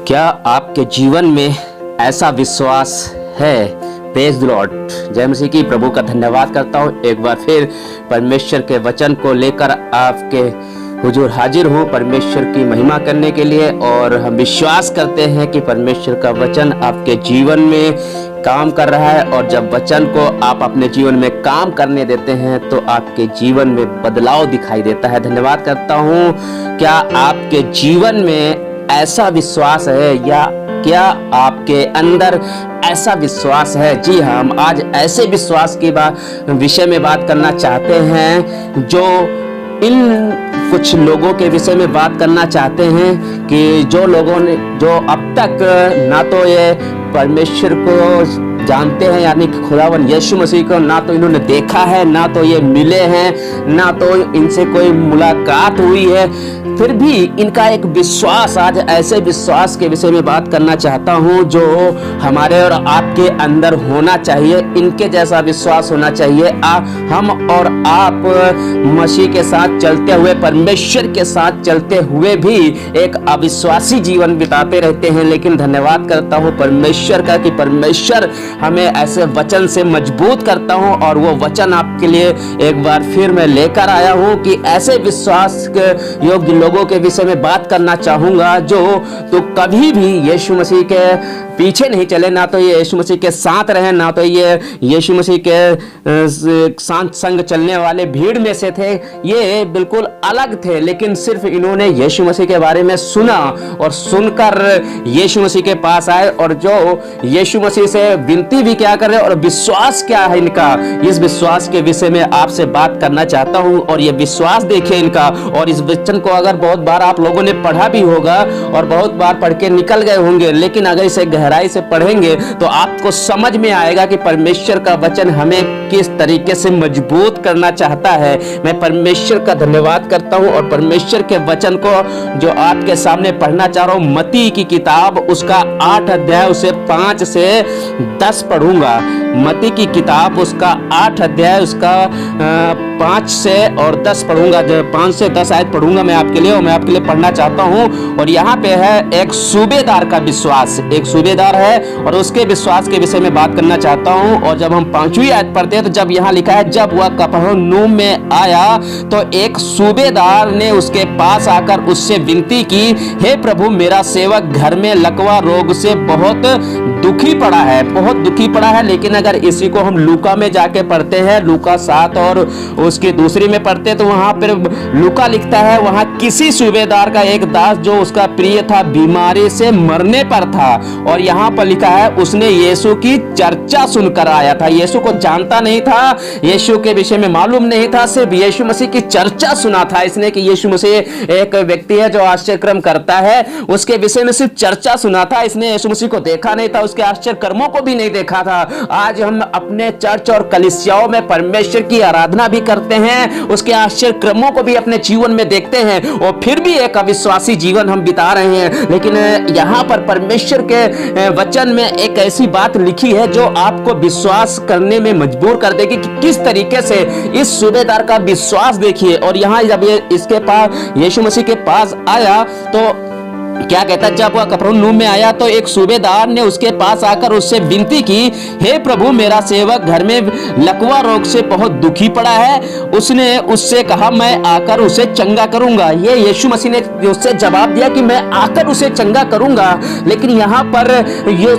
क्या आपके जीवन में ऐसा विश्वास है? Praise the Lord. जय मसीह की। प्रभु का धन्यवाद करता हूँ एक बार फिर परमेश्वर के वचन को लेकर आपके हुजूर हाजिर हूँ परमेश्वर की महिमा करने के लिए। और हम विश्वास करते हैं कि परमेश्वर का वचन आपके जीवन में काम कर रहा है, और जब वचन को आप अपने जीवन में काम करने देते हैं तो आपके जीवन में बदलाव दिखाई देता है। धन्यवाद करता हूँ। क्या आपके जीवन में ऐसा विश्वास है, या क्या आपके अंदर ऐसा विश्वास है? जी हाँ, हम आज ऐसे विश्वास की विषय में बात करना चाहते हैं, जो इन कुछ लोगों के विषय में बात करना चाहते हैं कि जो लोगों ने जो अब तक ना तो ये परमेश्वर को जानते हैं, यानी कि खुदावन यीशु मसीह को ना तो इन्होंने देखा है, ना तो ये मिले हैं, ना तो इनसे कोई मुलाकात हुई है, फिर भी इनका एक विश्वास, आज ऐसे विश्वास के विषय में बात करना चाहता हूं जो हमारे और आपके अंदर होना चाहिए। इनके जैसा विश्वास होना चाहिए। हम और आप मसीह के साथ चलते हुए, परमेश्वर के साथ चलते हुए भी एक अविश्वासी जीवन बिताते रहते हैं। लेकिन धन्यवाद करता हूं परमेश्वर का कि परमेश्वर हमें ऐसे वचन से मजबूत करता हूं, और वो वचन आपके लिए एक बार फिर मैं लेकर आया हूं कि ऐसे विश्वास के योग्य लोगों के विषय में बात करना चाहूंगा जो तो कभी भी यीशु मसीह के पीछे नहीं चले, ना तो ये यीशु मसीह के साथ रहे, ना तो ये यीशु मसीह के साथ संग चलने वाले भीड़ में से थे। ये बिल्कुल अलग थे, लेकिन सिर्फ इन्होंने यीशु मसीह के बारे में सुना और सुनकर यीशु मसीह के पास आए, और जो यीशु मसीह से विनती भी क्या कर रहे और विश्वास क्या है इनका, इस विश्वास के विषय में आपसे बात करना चाहता हूं। और ये विश्वास देखिए इनका, और इस वचन को अगर बहुत बार आप लोगों ने पढ़ा भी होगा और बहुत बार पढ़ के निकल गए होंगे, लेकिन अगर इसे गहराई से पढ़ेंगे तो आपको समझ में आएगा कि परमेश्वर का वचन हमें किस तरीके से मजबूत करना चाहता है। मैं परमेश्वर का धन्यवाद करता हूं, और परमेश्वर के वचन को जो आपके सामने पढ़ना चाह रहा हूं, मत्ती की किताब उसका 8 अध्याय उसे 5 से 10 पढ़ूंगा। मत्ती की किताब उसका 8 अध्याय उसका 5 से और 10 पढ़ूंगा। 5 से 10 आयत पढ़ूंगा मैं आपके लिए, और मैं आपके लिए पढ़ना चाहता हूं। और यहाँ पे है एक सूबेदार का विश्वास। एक सूबेदार है और उसके विश्वास के विषय में बात करना चाहता हूं। और जब हम 5वीं आयत पढ़ते हैं तो जब यहाँ लिखा है, जब वह कफरनहूम में आया तो एक सूबेदार ने उसके पास आकर उससे विनती की, हे प्रभु, मेरा सेवक घर में लकवा रोग से बहुत दुखी पड़ा है, बहुत दुखी पड़ा है। लेकिन अगर इसी को हम लूका में जाके पढ़ते हैं, लूका 7 और उसकी दूसरी में पढ़ते हैं, तो वहां पर लूका लिखता है, वहां किसी सूबेदार का एक दास जो उसका प्रिय था बीमारी से मरने पर था। और यहाँ पर लिखा है, उसने यीशु की चर्चा सुनकर आया था। यीशु को जानता नहीं था, यीशु के विषय में मालूम नहीं था, सिर्फ यीशु मसीह की चर्चा सुना था इसने कि यीशु मसीह एक व्यक्ति है जो आश्चर्यक्रम करता है। उसके विषय में सिर्फ चर्चा सुना था। इसने यीशु मसीह को देखा नहीं था, उसके आश्चर्य कर्मों को भी नहीं देखा था। आज हम अपने चर्च और कलीसियाओं में परमेश्वर की आराधना भी करते हैं, उसके आश्चर्य क्रमों को भी अपने जीवन में देखते हैं, और फिर भी एक अविश्वासी जीवन हम बिता रहे हैं। लेकिन यहाँ पर परमेश्वर के वचन में एक ऐसी बात लिखी है जो आपको विश्वास करने में मजबूर कर देगी कि किस तरीके से इस सूबेदार का विश्वास देखिए। और यहाँ जब ये इसके पास यीशु मसीह के पास आया तो क्या कहता है, जब वह कफरनहूम में आया तो एक सूबेदार ने उसके पास आकर उससे विनती की, हे प्रभु, मेरा सेवक घर में लकवा रोग से बहुत दुखी पड़ा है। उसने उससे कहा, मैं आकर उसे चंगा करूंगा। ये यीशु मसीह ने उससे जवाब दिया कि मैं आकर उसे चंगा करूंगा। लेकिन यहाँ पर ये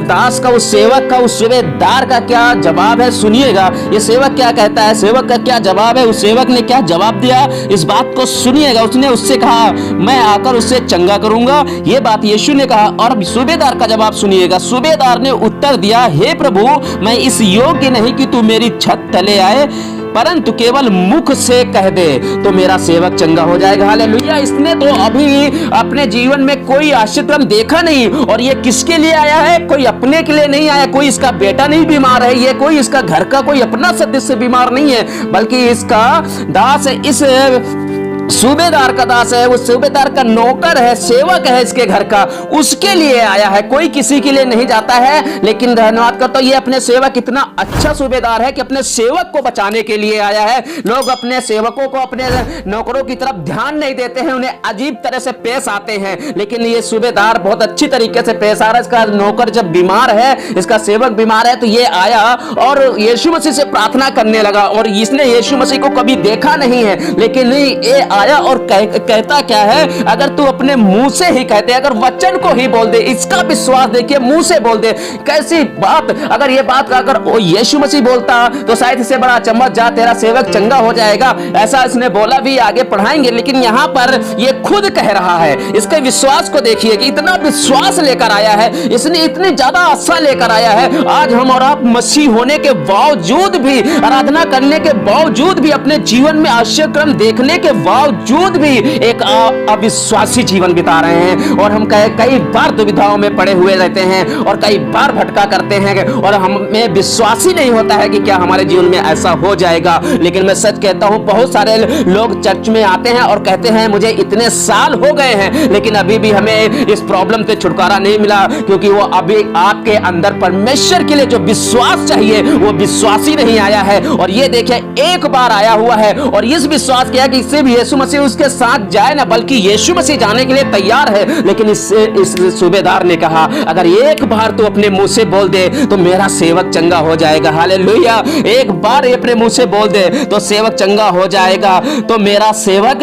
दास का, उस सेवक का, उस सूबेदार का क्या जवाब है सुनिएगा। ये सेवक क्या कहता है, सेवक का क्या जवाब है, उस सेवक ने क्या जवाब दिया, इस बात को सुनिएगा। उसने उससे कहा, मैं आकर उसे चंगा करूंगा। ये बात यीशु ने कहा। और सूबेदार का जवाब सुनिएगा। सूबेदार ने उत्तर दिया, हे प्रभु, मैं इस योग्य नहीं कि तू मेरी छत तले आए, परंतु केवल मुख से कह दे तो मेरा सेवक चंगा हो जाएगा। हालेलुया। इसने तो अभी अपने जीवन में कोई आश्चर्यक्रम देखा नहीं, और ये किसके लिए आया है? कोई अपने के लिए नहीं आया, कोई इसका बेटा नहीं बीमार है, ये कोई इसका घर का कोई अपना सदस्य बीमार नहीं है, बल्कि इसका दास इस सूबेदार का दास है, वो सूबेदार का नौकर है, सेवक है इसके घर का, उसके लिए आया है, कोई किसी के लिए नहीं जाता है। लेकिन धन्यवाद करता हूं, ये अपने सेवक इतना अच्छा सूबेदार है कि अपने सेवक को बचाने के लिए आया है। लोग अपने सेवकों को, अपने नौकरों की तरफ ध्यान नहीं देते हैं, उन्हें अजीब तरह से पेश आते हैं, लेकिन ये सूबेदार बहुत अच्छी तरीके से पेश आ रहा है। इसका नौकर जब बीमार है, इसका सेवक बीमार है, तो ये आया और यीशु मसीह से प्रार्थना करने लगा। और इसने यीशु मसीह को कभी देखा नहीं है, लेकिन ये आया और कहता क्या है, अगर तू अपने मुंह से ही कहते, अगर वचन को ही बोल दे, इसका विश्वास देखिए, मुंह से बोल दे, कैसी बात। अगर ये बात अगर वो यीशु मसीह बोलता तो शायद इससे बड़ा चम्मच, जा तेरा सेवक चंगा हो जाएगा, ऐसा इसने बोला भी, आगे पढ़ाएंगे। लेकिन यहां पर ये खुद कह रहा है, इसके विश्वास को देखिए कि इतना विश्वास लेकर आया है, इसने इतनी ज्यादा आशा लेकर आया है। आज हम और आप मसीह होने के बावजूद भी, आराधना करने के बावजूद भी, अपने जीवन में आश्चर्यक्रम देखने के बावजूद भी एक अविश्वासी जीवन बिता रहे हैं। और हम कई बार दुविधाओं में पड़े हुए रहते हैं और कई बार भटका करते हैं और हमें विश्वास ही नहीं होता है कि क्या हमारे जीवन में ऐसा हो जाएगा। लेकिन मैं सच कहता हूं, बहुत सारे लोग चर्च में आते हैं और कहते हैं मुझे इतने साल हो गए हैं, लेकिन अभी भी हमें इस प्रॉब्लम से छुटकारा नहीं मिला, क्योंकि वो अभी आपके अंदर परमेश्वर के लिए जो विश्वास चाहिए वो विश्वास ही नहीं आया है। और ये देखिए, एक बार आया हुआ है और इस विश्वास किया कि इससे भी यीशु मसीह उसके साथ जाए ना, बल्कि यीशु मसीह जाने के लिए तैयार है। लेकिन इस सूबेदार ने कहा, अगर एक बार तू अपने मुंह से बोल दे तो मेरा सेवक चंगा हो जाएगा। हालेलुया। एक बार अपने मुंह से बोल दे तो सेवक चंगा हो जाएगा, तो मेरा सेवक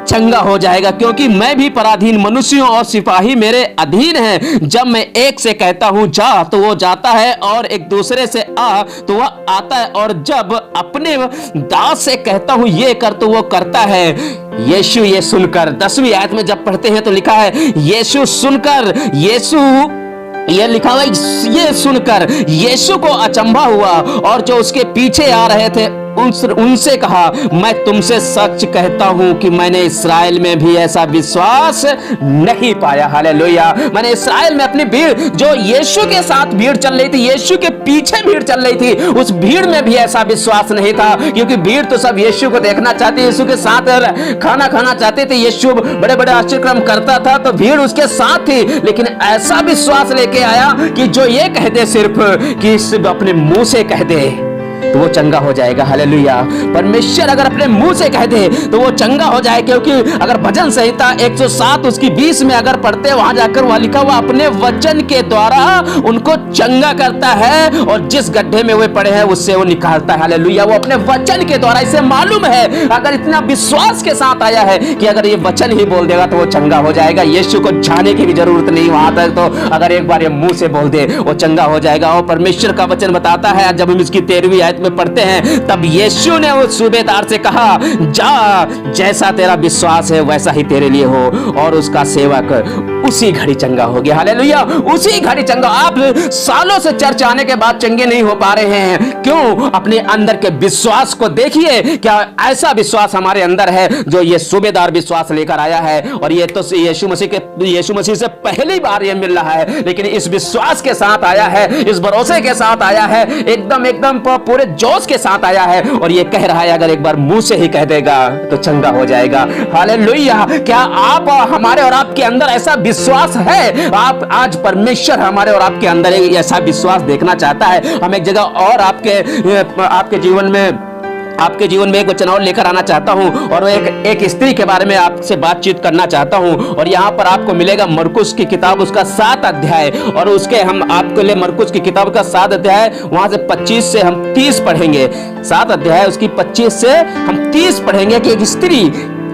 चंगा हो जाएगा, क्योंकि मैं भी पराधीन मनुष्यों और सिपाही मेरे अधीन हैं। जब मैं एक से कहता हूं जा तो वो जाता है, और एक दूसरे से आ तो वह आता है, और जब अपने दास से कहता हूं ये कर तो वो करता है। यीशु ये सुनकर, 10वीं आयत में जब पढ़ते हैं तो लिखा है, यीशु सुनकर, ये लिखा हुआ, ये सुनकर यीशु को अचंभा हुआ, और जो उसके पीछे आ रहे थे उनसे कहा, मैं तुमसे सच कहता हूं कि मैंने इस्राएल में भी ऐसा विश्वास नहीं पाया। हालेलुया। मैंने इस्राएल में अपनी भीड़, जो यीशु के साथ भीड़ चल रही थी, यीशु के पीछे भीड़ चल रही थी, उस भीड़ में भी ऐसा विश्वास नहीं था, क्योंकि भीड़ तो सब यीशु को देखना चाहती, यीशु के साथ खाना खाना चाहते थे। यीशु बड़े बड़े आश्चर्यक्रम करता था तो भीड़ उसके साथ थी, लेकिन ऐसा विश्वास लेके आया कि जो ये कह दे, सिर्फ कि सिर्फ अपने मुंह से कह दे तो वो चंगा हो जाएगा। हालेलुया। परमेश्वर अगर अपने मुंह से कह दे तो वो चंगा हो जाए, क्योंकि अगर भजन संहिता 107 उसकी 20 में अगर पढ़ते, वहां जाकर वह लिखा हुआ, अपने वचन के द्वारा उनको चंगा करता है, और जिस गड्ढे में वे पड़े हैं उससे वो निकालता है। हालेलुया। वो अपने वचन के द्वारा, इसे मालूम है, अगर इतना विश्वास के साथ आया है कि अगर ये वचन ही बोल देगा तो वो चंगा हो जाएगा। यीशु को जाने की भी जरूरत नहीं वहां तक, तो अगर एक बार ये मुंह से बोल दे वो चंगा हो जाएगा। और परमेश्वर का वचन बताता है, जब हम इसकी 13वीं आयत में पढ़ते हैं, तब यीशु ने उस सूबेदार से कहा, जा, जैसा तेरा विश्वास है वैसा ही तेरे लिए हो, और उसका सेवक उसी घड़ी चंगा हो गया। हालेलुया। उसी घड़ी चंगा। आप सालों से चर्च आने के बाद चंगे नहीं हो पा रहे हैं, क्यों? अपने अंदर के विश्वास को देखिए, क्या ऐसा विश्वास हमारे अंदर है जो ये सूबेदार विश्वास लेकर आया है। और ये तो यीशु मसीह से पहली बार ये मिल रहा है, लेकिन इस विश्वास के साथ आया है, इस भरोसे के साथ आया है, एकदम पूरे जोश के साथ आया है, और ये कह रहा है अगर एक बार मुंह से ही कह देगा तो चंगा हो जाएगा। हालेलुया। क्या आप, हमारे और आपके अंदर ऐसा विश्वास है? आप आज परमेश्वर हमारे और आपके अंदर ऐसा विश्वास देखना चाहता है। हम एक जगह और आपके जीवन में एक वचन और लेकर आना चाहता हूं, और एक स्त्री के बारे में आपसे बातचीत करना चाहता हूं। और यहां पर आपको मिलेगा मरकुस की किताब, उसका 7 अध्याय, और उसके हम आपके लिए मरकुस की किताब का 7 अध्याय, वहां से 25 से हम 30 पढ़ेंगे। 7 अध्याय उसकी 25 से हम 30 पढ़ेंगे कि एक स्त्री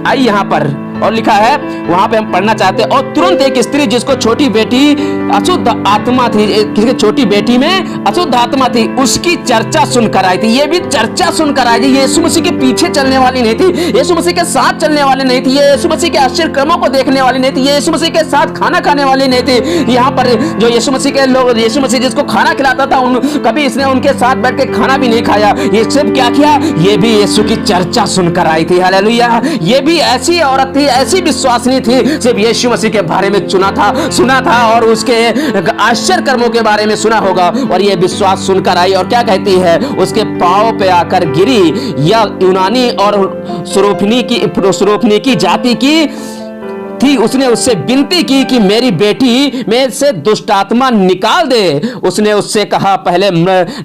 आई यहां पर, और लिखा है वहां पे हम पढ़ना चाहते हैं, और तुरंत एक स्त्री जिसको छोटी बेटी अशुद्ध आत्मा थी, किसी छोटी बेटी में अशुद्ध आत्मा थी, उसकी चर्चा सुनकर आई थी। ये भी चर्चा सुनकर आई थी। यीशु मसीह के पीछे चलने वाली नहीं थी, यीशु मसीह के साथ चलने वाली नहीं थी, ये यीशु मसीह के आश्चर्य क्रमों को देखने वाली नहीं थी, ये यीशु मसीह के साथ खाना खाने वाली नहीं थी। यहाँ पर जो यीशु मसीह के लोग, यीशु मसीह जिसको खाना खिलाता था, कभी इसने उनके साथ बैठ के खाना भी नहीं खाया। ये सब क्या किया? ये भी यीशु की चर्चा सुनकर आई थी। हालेलुया। ये भी ऐसी औरत थी ये ऐसी विश्वासनी थी, सिर्फ यीशु मसीह के बारे में सुना था और उसके आश्चर्य कर्मों के बारे में सुना होगा, और ये विश्वास सुनकर आई और क्या कहती है, उसके पांव पे आकर गिरी। या यूनानी और सुरोफनी की जाति की थी। उसने उससे विनती की कि मेरी बेटी में से दुष्ट आत्मा निकाल दे। उसने उससे कहा, पहले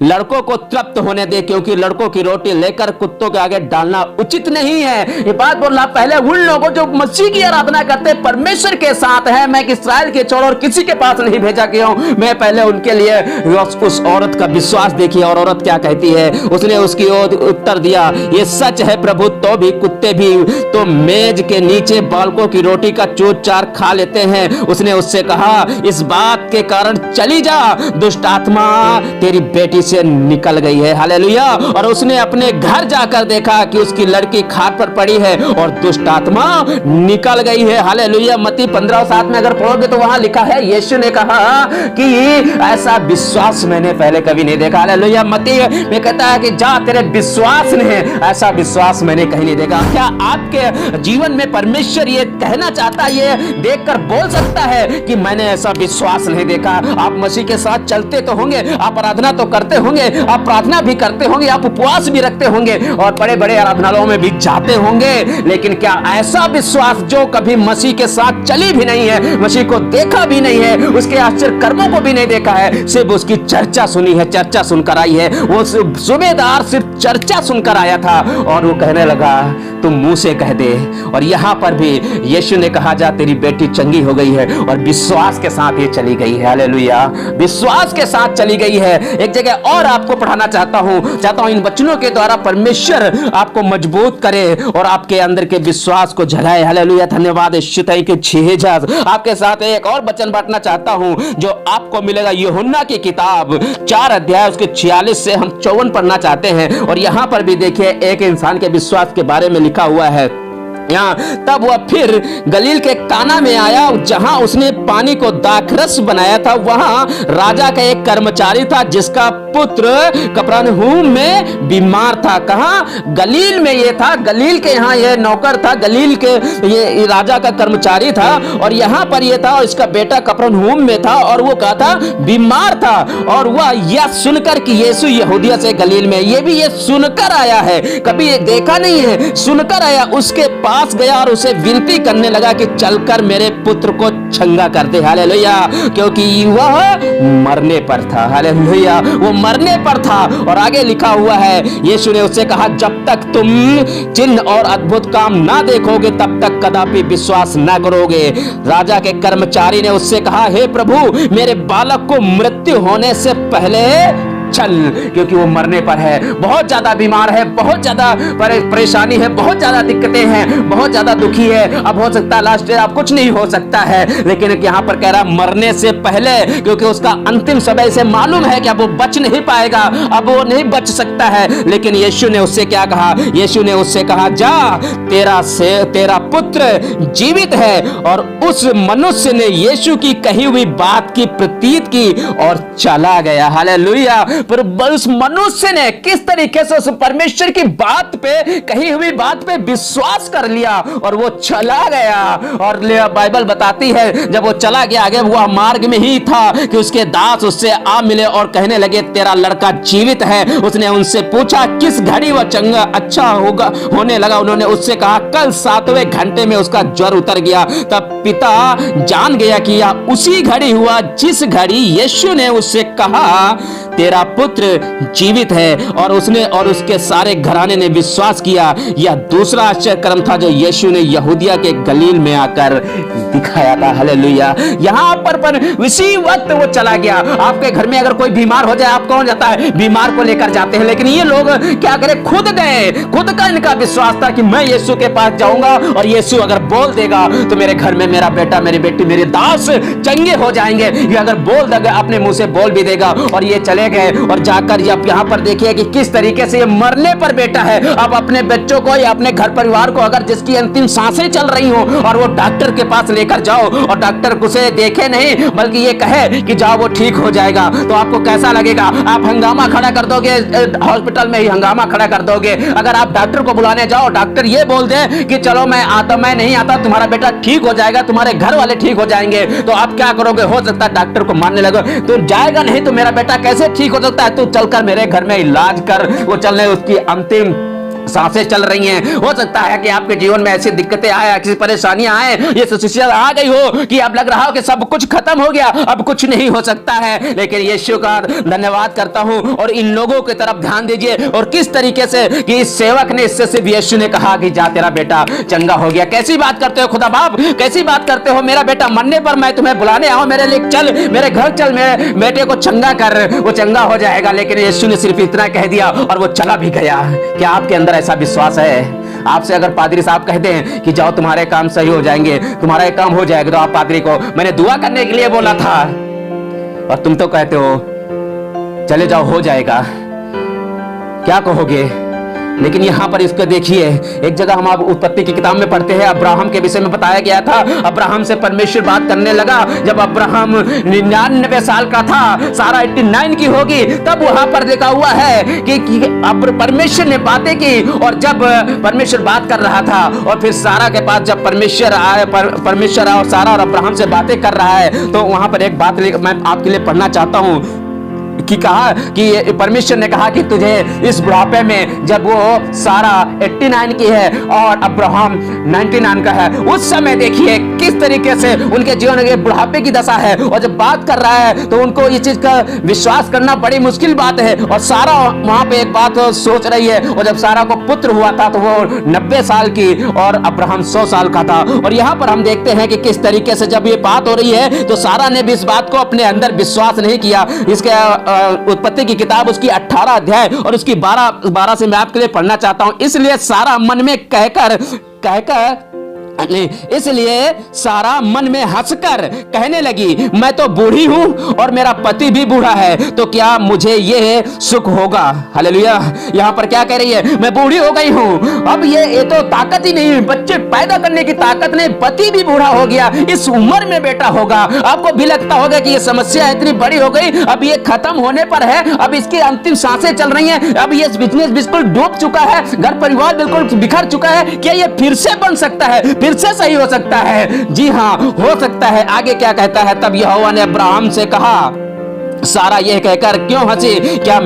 लड़कों को तृप्त होने दे, क्योंकि लड़कों की रोटी लेकर कुत्तों के आगे डालना उचित नहीं है। ये बात बोल रहा पहले उन लोगों जो मसीह की आराधना करते परमेश्वर के साथ है। मैं इस्राएल के छोड़ और किसी के पास नहीं भेजा गया हूं। मैं पहले उनके लिए उस औरत का विश्वास देखिए, और औरत क्या कहती है। उसने उसकी ओर उत्तर दिया, ये सच है प्रभु, तो भी कुत्ते भी तो मेज के नीचे बालकों की रोटी का चोट चार खा लेते हैं। उसने उससे कहा, इस बात के कारण चली जा, दुष्ट आत्मा तेरी बेटी से निकल गई है। हालेलुया। और उसने अपने घर जाकर देखा कि उसकी लड़की खाट पर पड़ी है और दुष्ट आत्मा निकल गई है। हालेलुया। मत्ती 15:7 में अगर पढ़ोगे तो वहां लिखा है, यीशु ने कहा कि ऐसा विश्वास मैंने पहले कभी नहीं देखा। हालेलुया। मत्ती में कहता है कि जा, तेरे विश्वास ने ऐसा विश्वास मैंने कहीं नहीं देखा। क्या आपके जीवन में परमेश्वर ये कहना चाहता, ये देखकर बोल सकता है कि मैंने ऐसा विश्वास नहीं देखा? आप मसीह के साथ चलते तो होंगे, आप आराधना तो करते होंगे, आप प्रार्थना भी करते होंगे, आप उपवास भी रखते होंगे और बड़े बड़े आराधनालयों में भी जाते होंगे, लेकिन क्या ऐसा विश्वास जो कभी मसीह के साथ चली भी नहीं है, मसीह को देखा भी नहीं है, उसके आश्चर्य कर्मों को भी नहीं देखा है, सिर्फ उसकी चर्चा सुनी है, चर्चा सुनकर आई है। वो सूबेदार सिर्फ चर्चा सुनकर आया था और वो कहने लगा, तुम मुंह से कह दे। और यहां पर भी यीशु ने कहा, जा, तेरी बेटी चंगी हो गई है, और विश्वास के साथ ये चली गई है। हालेलुया। विश्वास के साथ चली गई है। एक जगह और आपको पढ़ाना चाहता हूं इन वचनों के द्वारा परमेश्वर आपको मजबूत करे और आपके अंदर के विश्वास को जगाए। हालेलुया। धन्यवाद यीशु के छेजाज। आपके साथ एक और वचन बांटना चाहता हूं जो आपको मिलेगा यूहन्ना की किताब 4 अध्याय उसके 46 से हम 54 पढ़ना चाहते हैं। और यहां पर भी देखिए एक इंसान के विश्वास के बारे में लिखा हुआ है। तब वह फिर गलील के काना में आया, जहां उसने पानी को दाखरस बनाया था। वहां राजा का एक कर्मचारी था जिसका पुत्र कफरनहूम में बीमार था। कहां? गलील में ये था। गलील के यहाँ ये नौकर था, गलील के ये राजा का कर्मचारी था, और यहाँ पर ये था और इसका बेटा कफरनहूम में था, और वो कहा था बीमार था। और वह यह सुनकर कि यीशु यहूदिया से गलील में, ये भी ये सुनकर आया है, कभी ये देखा नहीं है, सुनकर आया, उसके पास गया और उसे विनती करने लगा कि चलकर मेरे पुत्र को चंगा कर दे। हालेलुया। क्योंकि वह मरने पर था। हालेलुया। वो मरने पर था। और आगे लिखा हुआ है, यीशु ने उससे कहा, जब तक तुम चिन्ह और अद्भुत काम ना देखोगे तब तक कदापि विश्वास ना करोगे। राजा के कर्मचारी ने उससे कहा, हे प्रभु, मेरे बालक को मृत्यु होने से पहले चल, क्योंकि वो मरने पर है, बहुत ज्यादा बीमार है, बहुत ज्यादा परेशानी है, बहुत ज्यादा दिक्कतें हैं, बहुत ज्यादा दुखी है। अब हो सकता है लास्ट अब कुछ नहीं हो सकता है, लेकिन यहाँ पर कह रहा मरने से पहले, क्योंकि उसका अंतिम समय से मालूम है कि अब वो बच नहीं पाएगा, अब वो नहीं बच सकता है। लेकिन यीशु ने उससे क्या कहा? यीशु ने उससे कहा, जा, तेरा पुत्र जीवित है। और उस मनुष्य ने यीशु की कही हुई बात की प्रतीत की और चला गया। हालेलुया। पर उस मनुष्य ने किस तरीके से उस परमेश्वर की बात पे, कही हुई बात पे विश्वास कर लिया और वो चला गया। और बाइबल बताती है जब वो चला गया, आगे वो मार्ग में ही था कि उसके दास उससे आ मिले और कहने लगे, तेरा लड़का जीवित है। उसने उनसे पूछा, किस घड़ी वह चंगा अच्छा होगा होने लगा? उन्होंने उससे कहा, कल 7वें घंटे में उसका ज्वर उतर गया। तब पिता जान गया कि यह उसी घड़ी हुआ जिस घड़ी यीशु ने उससे कहा, तेरा पुत्र जीवित है। और उसने और उसके सारे घराने ने विश्वास किया। यह दूसरा आश्चर्य कर्म था जो यीशु ने यहूदिया के गलील में आकर दिखाया था। हालेलुया। यहाँ पर उसी वक्त वो चला गया। आपके घर में अगर कोई बीमार हो जाए, आप कौन जाता है? बीमार को लेकर जाते हैं। लेकिन ये लोग क्या करें? खुद गए। खुद का इनका विश्वास था कि मैं यीशु के पास जाऊंगा और यीशु अगर बोल देगा तो मेरे घर में मेरा बेटा, मेरी बेटी, मेरे दास चंगे हो जाएंगे। ये अगर बोल देगा, अपने मुंह से बोल भी देगा और ये चले गए और जाकर ये यहाँ पर देखिए कि किस तरीके से ये मरने पर बेटा है। अब अपने बच्चों को या अपने घर परिवार को अगर जिसकी अंतिम सांसें चल रही हो और वो डॉक्टर के पास लेकर जाओ और डॉक्टर उसे देखे नहीं बल्कि ये कहे कि जाओ वो ठीक हो जाएगा, तो आपको कैसा लगेगा? आप हंगामा खड़ा कर दोगे, हॉस्पिटल में ही हंगामा खड़ा कर दोगे। अगर आप डॉक्टर को बुलाने जाओ, डॉक्टर ये बोल दे कि चलो मैं आता, मैं नहीं आता, तुम्हारा बेटा ठीक हो जाएगा, तुम्हारे घर वाले ठीक हो जाएंगे, तो आप क्या करोगे? हो सकता है डॉक्टर को मानने लगो, तो जाएगा नहीं तो मेरा बेटा कैसे ठीक हो सकता है, तू चलकर मेरे घर में इलाज कर। वो चलने उसकी अंतिम सांसें चल रही हैं। हो सकता है कि आपके जीवन में ऐसी दिक्कतें आए, ऐसी परेशानियां आए, ये सिचुएशन आ गई हो कि अब लग रहा हो कि सब कुछ खत्म हो गया, अब कुछ नहीं हो सकता है। लेकिन यीशु का धन्यवाद करता हूं और इन लोगों की तरफ ध्यान दीजिए और किस तरीके से कि इस सेवक ने, इससे सिर्फ यीशु ने कहा कि जा तेरा बेटा चंगा हो गया। कैसी बात करते हो खुदा बाप, कैसी बात करते हो? मेरा बेटा मरने पर मैं तुम्हें बुलाने आऊं, मेरे लिए चल, मेरे घर चल, मेरे बेटे को चंगा कर, वो चंगा हो जाएगा। लेकिन यीशु ने सिर्फ इतना कह दिया और वो चला भी गया। क्या आपके अंदर ऐसा विश्वास है? आपसे अगर पादरी साहब कहते हैं कि जाओ तुम्हारे काम सही हो जाएंगे, तुम्हारा एक काम हो जाएगा, तो आप पादरी को मैंने दुआ करने के लिए बोला था और तुम तो कहते हो चले जाओ हो जाएगा, क्या कहोगे? लेकिन यहां पर इसको देखिए, एक जगह हम आप उत्पत्ति की किताब में पढ़ते हैं, अब्राहम के विषय में बताया गया था। अब्राहम से परमेश्वर बात करने लगा जब अब्राहम 99 साल का था, सारा 89 की होगी, तब वहां पर लिखा हुआ है कि अब परमेश्वर ने बातें की। और जब परमेश्वर बात कर रहा था और फिर सारा के पास जब परमेश्वर आए और सारा और अब्राहम से बातें कर रहा है, तो वहां पर एक बात मैं आपके लिए पढ़ना चाहता हूं कि कहा कि परमेश्वर ने कहा कि तुझे इस बुढ़ापे में, जब वो सारा 89 की है और अब्राहम 99 का है, उस समय देखिए किस तरीके से उनके जीवन में बुढ़ापे की दशा है। और जब बात कर रहा है तो उनको ये चीज का विश्वास करना बड़ी मुश्किल बात है। और सारा वहां पे एक बात सोच रही है। और जब सारा को पुत्र हुआ था तो वो 90 साल की और अब्राहम 100 साल का था। और यहाँ पर हम देखते हैं कि किस तरीके से जब ये बात हो रही है तो सारा ने भी इस बात को अपने अंदर विश्वास नहीं किया। इसके उत्पत्ति की किताब उसकी 18 अध्याय और उसकी 12 से मैं आपके लिए पढ़ना चाहता हूं। इसलिए सारा मन में कहकर इसलिए सारा मन में हंसकर कहने लगी, मैं तो बूढ़ी हूं और मेरा पति भी बूढ़ा है, तो क्या मुझे ये सुख होगा? हालेलुया। यहां पर क्या कह रही है? मैं बूढ़ी हो गई हूं, अब ये तो ताकत ही नहीं, बच्चे पैदा करने की ताकत नहीं, पति भी बूढ़ा हो गया, इस उम्र में बेटा होगा। आपको भी लगता होगा कि ये समस्या इतनी बड़ी हो गई, अब ये खत्म होने पर है, अब इसकी अंतिम सांसें चल रही हैं, अब ये बिजनेस बिल्कुल डूब चुका है, घर परिवार बिल्कुल बिखर चुका है, क्या ये फिर से बन सकता है, फिर से सही हो सकता है? जी हाँ, हो सकता है। आगे क्या कहता है? तब यहोवा ने अब्राहम से कहा, सारा यह कहकर क्यों हंसी? क्या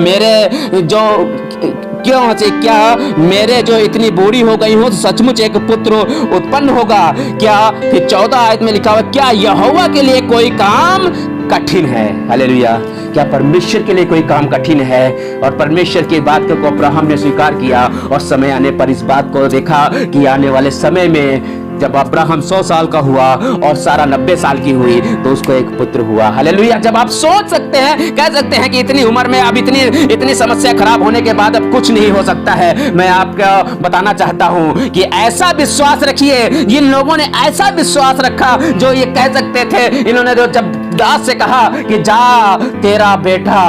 मेरे जो इतनी बूढ़ी हो गई हूं सचमुच एक पुत्र उत्पन्न होगा क्या? फिर 14 आयत में लिखा हुआ, क्या यहोवा के लिए कोई काम कठिन है? हालेलुया। क्या परमेश्वर के लिए कोई काम कठिन है? और परमेश्वर की बात को अब्राहम ने स्वीकार किया और समय आने पर इस बात को देखा कि आने वाले समय में जब अब्राहम 100 साल का हुआ और सारा 90 साल की हुई तो उसको एक पुत्र हुआ। हालेलुया। जब आप सोच सकते हैं, कह सकते हैं कि इतनी उम्र में अब इतनी समस्या खराब होने के बाद अब कुछ नहीं हो सकता है, मैं आपको बताना चाहता हूं कि ऐसा विश्वास रखिए। जिन लोगों ने ऐसा विश्वास रखा, जो ये कह सकते थे, इन्होंने तो जब दास से कहा कि जा तेरा बेटा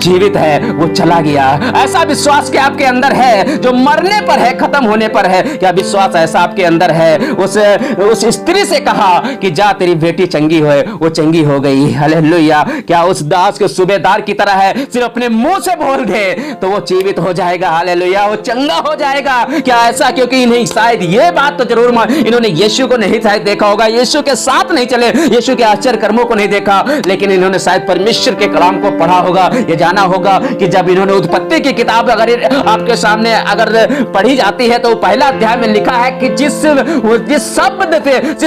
जीवित है, वो चला गया। ऐसा विश्वास क्या आपके अंदर है जो मरने पर है, खत्म होने पर है? क्या विश्वास ऐसा आपके अंदर है? उस स्त्री से कहा कि जा तेरी बेटी चंगी हो, वो चंगी हो गई। हालेलुया। क्या उस दास को सूबेदार की तरह है, सिर्फ अपने मुंह से बोल दे तो वो जीवित हो जाएगा? हालेलुया। वो चंगा हो जाएगा। क्या ऐसा? क्योंकि इन्हें शायद ये बात तो जरूर इन्होंने यीशु को नहीं शायद देखा होगा, यीशु के साथ नहीं चले, यीशु के आश्चर्य कर्मों को नहीं देखा, लेकिन इन्होंने शायद परमेश्वर के कलाम को पढ़ा होगा। ये जाना होगा कि जब इन्होंने उत्पत्ति की किताब अगर आपके सामने अगर पढ़ी जाती है तो पहला अध्याय में लिखा है कि जिस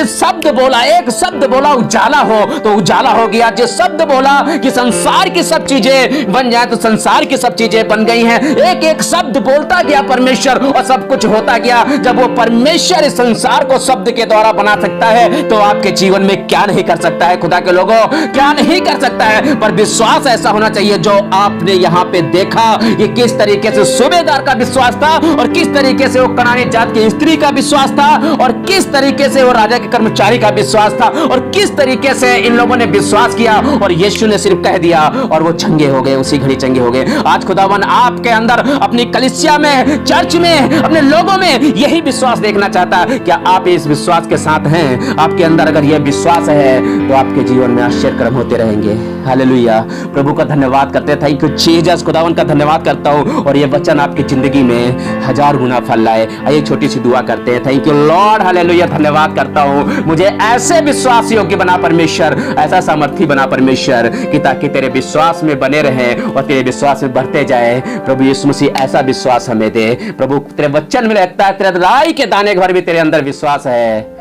शब्द बोला, एक शब्द बोला उजाला हो तो उजाला हो गया। जिस शब्द बोला कि संसार की सब चीजें बन जाए तो संसार की सब चीजें बन गई हैं। एक एक शब्द बोलता गया परमेश्वर और सब कुछ होता गया। जब वो परमेश्वर इस संसार को शब्द के द्वारा बना सकता है तो आपके जीवन में क्या नहीं कर सकता है? खुदा के लोगों, क्या नहीं कर सकता है? पर विश्वास ऐसा होना चाहिए जो आपने यहाँ पे देखा ये किस तरीके से सूबेदार का विश्वास था और किस तरीके से वो कनानी जात की स्त्री का विश्वास था और किस तरीके से वो राजा के कर्मचारी का विश्वास था और किस तरीके से इन लोगों ने विश्वास किया और यीशु ने सिर्फ कह दिया और वो चंगे हो गए, उसी घड़ी चंगे हो गए। आज खुदावन आपके अंदर, अपनी कलीसिया में, चर्च में, अपने लोगों में यही विश्वास देखना चाहता है। क्या आप इस विश्वास के साथ हैं? आपके अंदर अगर यह विश्वास है तो आपके जीवन में आश्चर्य कर्म होते रहेंगे। हालेलुया। प्रभु का धन्यवाद करते हैं। Thank you Jesus. खुदावन का धन्यवाद करता हूं और ये वचन आपकी जिंदगी में 1000 गुना फल लाए। आइए छोटी सी दुआ करते हैं। Thank you Lord. हालेलुया। धन्यवाद करता हूं, मुझे ऐसे विश्वास योग्य बना परमेश्वर, ऐसा सामर्थी बना परमेश्वर कि ताकि तेरे विश्वास में बने रहें और तेरे विश्वास में बढ़ते जाए। प्रभु यीशु मसीह ऐसा विश्वास हमें दे। प्रभु तेरे वचन में लगता है तेरे राई के दाने भर भी तेरे अंदर विश्वास है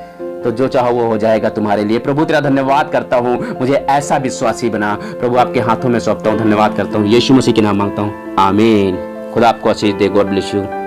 तो जो चाहो वो हो जाएगा तुम्हारे लिए। प्रभु तेरा धन्यवाद करता हूं, मुझे ऐसा विश्वासी बना। प्रभु आपके हाथों में सौंपता हूं। धन्यवाद करता हूं, यीशु मसीह के नाम मांगता हूं, आमीन। खुदा आपको आशीष दे। God bless you.